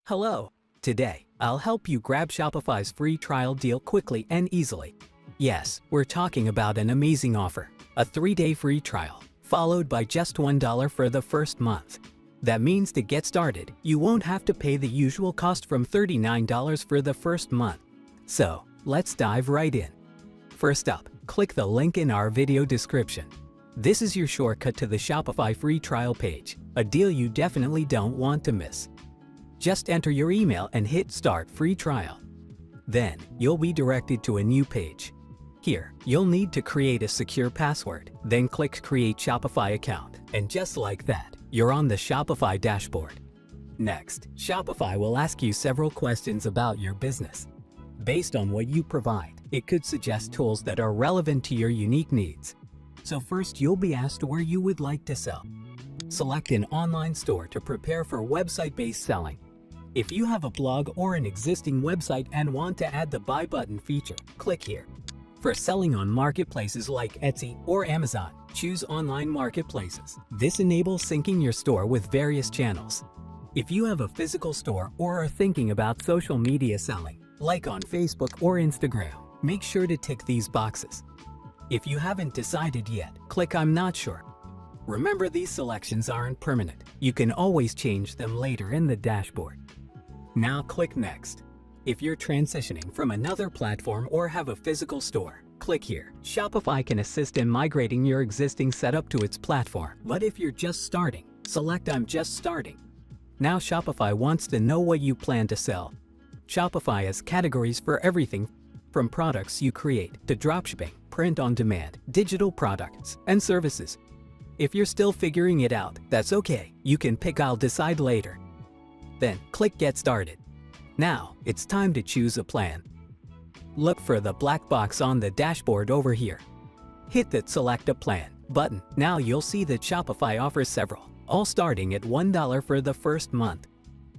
Hello. Today, I'll help you grab Shopify's free trial deal quickly and easily. Yes, we're talking about an amazing offer, a 3-day free trial, followed by just $1 for the first month. That means to get started, you won't have to pay the usual cost from $39 for the first month. So, let's dive right in. First up, click the link in our video description. This is your shortcut to the Shopify free trial page, a deal you definitely don't want to miss. Just enter your email and hit Start Free Trial. Then, you'll be directed to a new page. Here, you'll need to create a secure password, then click Create Shopify Account, and just like that, you're on the Shopify dashboard. Next, Shopify will ask you several questions about your business. Based on what you provide, it could suggest tools that are relevant to your unique needs. So first, you'll be asked where you would like to sell. Select an online store to prepare for website-based selling. If you have a blog or an existing website and want to add the Buy button feature, click here. For selling on marketplaces like Etsy or Amazon, choose Online Marketplaces. This enables syncing your store with various channels. If you have a physical store or are thinking about social media selling, like on Facebook or Instagram, make sure to tick these boxes. If you haven't decided yet, click I'm not sure. Remember, these selections aren't permanent. You can always change them later in the dashboard. Now click Next. If you're transitioning from another platform or have a physical store, click here. Shopify can assist in migrating your existing setup to its platform. But if you're just starting, select I'm just starting. Now Shopify wants to know what you plan to sell. Shopify has categories for everything from products you create to dropshipping, print on demand, digital products, and services. If you're still figuring it out, that's okay. You can pick I'll decide later. Then click Get Started. Now, it's time to choose a plan. Look for the black box on the dashboard over here. Hit that Select a Plan button. Now you'll see that Shopify offers several, all starting at $1 for the first month.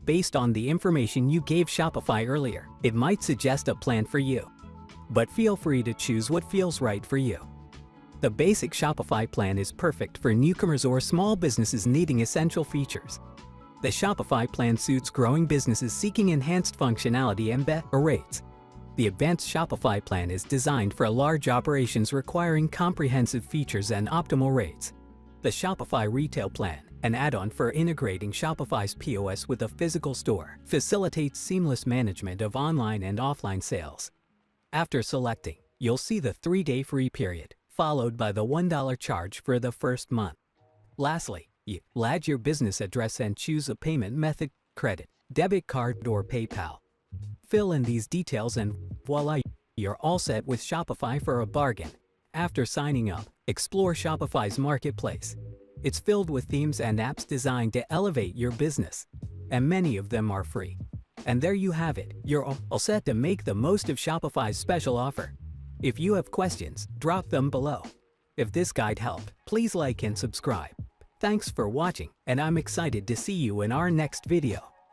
Based on the information you gave Shopify earlier, it might suggest a plan for you. But feel free to choose what feels right for you. The basic Shopify plan is perfect for newcomers or small businesses needing essential features. The Shopify plan suits growing businesses seeking enhanced functionality and better rates. The advanced Shopify plan is designed for large operations requiring comprehensive features and optimal rates. The Shopify retail plan, an add-on for integrating Shopify's POS with a physical store, facilitates seamless management of online and offline sales. After selecting, you'll see the 3-day free period, followed by the $1 charge for the first month. Lastly, you'll add your business address and choose a payment method: credit, debit card, or PayPal. Fill in these details and voila, you're all set with Shopify for a bargain. After signing up, explore Shopify's marketplace. It's filled with themes and apps designed to elevate your business, and many of them are free. And there you have it, you're all set to make the most of Shopify's special offer. If you have questions, drop them below. If this guide helped, please like and subscribe. Thanks for watching, and I'm excited to see you in our next video.